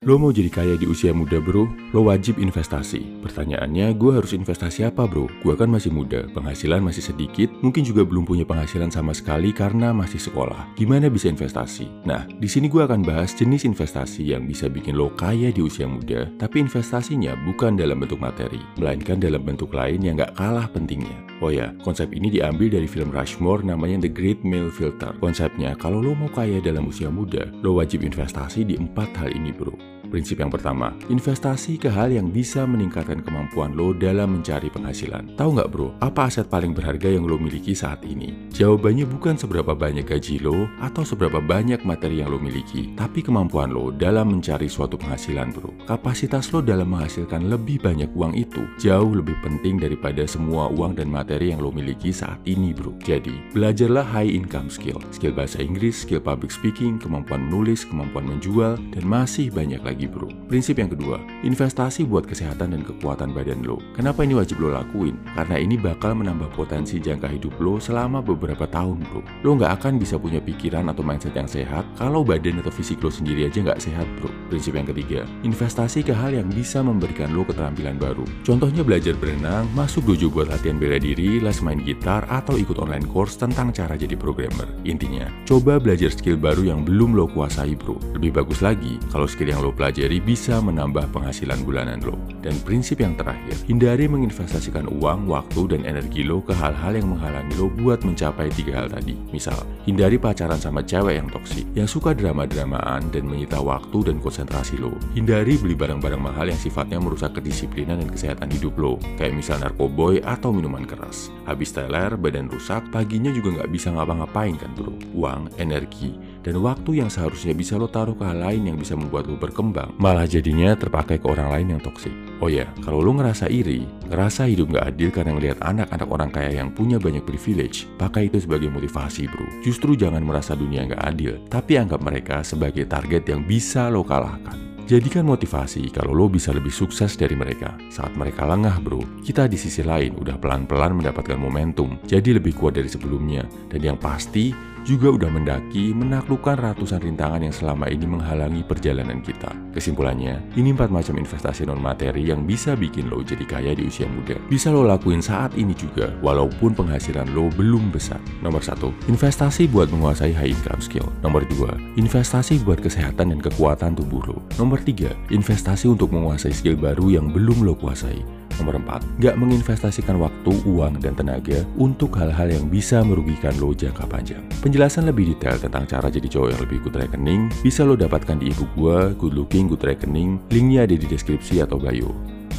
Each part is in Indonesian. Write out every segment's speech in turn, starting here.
Lo mau jadi kaya di usia muda bro? Lo wajib investasi. Pertanyaannya, gue harus investasi apa bro? Gue kan masih muda, penghasilan masih sedikit, mungkin juga belum punya penghasilan sama sekali karena masih sekolah. Gimana bisa investasi? Nah, di sini gue akan bahas jenis investasi yang bisa bikin lo kaya di usia muda, tapi investasinya bukan dalam bentuk materi, melainkan dalam bentuk lain yang gak kalah pentingnya. Oh ya, konsep ini diambil dari film Rushmore namanya The Great Male Filter. Konsepnya, kalau lo mau kaya dalam usia muda, lo wajib investasi di 4 hal ini bro. Prinsip yang pertama, investasi ke hal yang bisa meningkatkan kemampuan lo dalam mencari penghasilan. Tahu nggak bro, apa aset paling berharga yang lo miliki saat ini? Jawabannya bukan seberapa banyak gaji lo atau seberapa banyak materi yang lo miliki, tapi kemampuan lo dalam mencari suatu penghasilan bro. Kapasitas lo dalam menghasilkan lebih banyak uang itu jauh lebih penting daripada semua uang dan materi yang lo miliki saat ini bro. Jadi, belajarlah high income skill bahasa Inggris, skill public speaking, kemampuan menulis, kemampuan menjual, dan masih banyak lagi bro. Prinsip yang kedua, investasi buat kesehatan dan kekuatan badan lo. Kenapa ini wajib lo lakuin? Karena ini bakal menambah potensi jangka hidup lo selama beberapa tahun bro. Lo nggak akan bisa punya pikiran atau mindset yang sehat kalau badan atau fisik lo sendiri aja nggak sehat bro. Prinsip yang ketiga, investasi ke hal yang bisa memberikan lo keterampilan baru. Contohnya belajar berenang, masuk dojo buat latihan bela diri, les main gitar, atau ikut online course tentang cara jadi programmer. Intinya, coba belajar skill baru yang belum lo kuasai bro. Lebih bagus lagi kalau skill yang lo pelajari bisa menambah penghasilan bulanan lo. Dan prinsip yang terakhir, hindari menginvestasikan uang, waktu, dan energi lo ke hal-hal yang menghalangi lo buat mencapai 3 hal tadi. Misal, hindari pacaran sama cewek yang toksik, yang suka drama-dramaan dan menyita waktu dan konsentrasi lo. Hindari beli barang-barang mahal yang sifatnya merusak kedisiplinan dan kesehatan hidup lo, kayak misal narkoboy atau minuman keras. Habis teler, badan rusak, paginya juga nggak bisa ngapa-ngapain kan bro. Uang, energi, dan waktu yang seharusnya bisa lo taruh ke hal lain yang bisa membuat lo berkembang, malah jadinya terpakai ke orang lain yang toksik. Oh ya, kalau lo ngerasa iri, ngerasa hidup nggak adil karena ngelihat anak-anak orang kaya yang punya banyak privilege, pakai itu sebagai motivasi bro. Justru jangan merasa dunia nggak adil, tapi anggap mereka sebagai target yang bisa lo kalahkan. Jadikan motivasi kalau lo bisa lebih sukses dari mereka. Saat mereka lengah bro, kita di sisi lain udah pelan-pelan mendapatkan momentum, jadi lebih kuat dari sebelumnya. Dan yang pasti, juga udah mendaki, menaklukkan ratusan rintangan yang selama ini menghalangi perjalanan kita. Kesimpulannya, ini 4 macam investasi non-materi yang bisa bikin lo jadi kaya di usia muda. Bisa lo lakuin saat ini juga, walaupun penghasilan lo belum besar. Nomor 1, investasi buat menguasai high income skill. Nomor 2, investasi buat kesehatan dan kekuatan tubuh lo. Nomor 3, investasi untuk menguasai skill baru yang belum lo kuasai. Nomor 4, nggak menginvestasikan waktu, uang, dan tenaga untuk hal-hal yang bisa merugikan lo jangka panjang. Penjelasan lebih detail tentang cara jadi cowok yang lebih good rekening bisa lo dapatkan di ebook gua, Good Looking Good Reckoning. Linknya ada di deskripsi atau bio.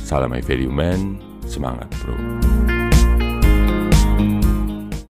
Salam my value man, semangat bro.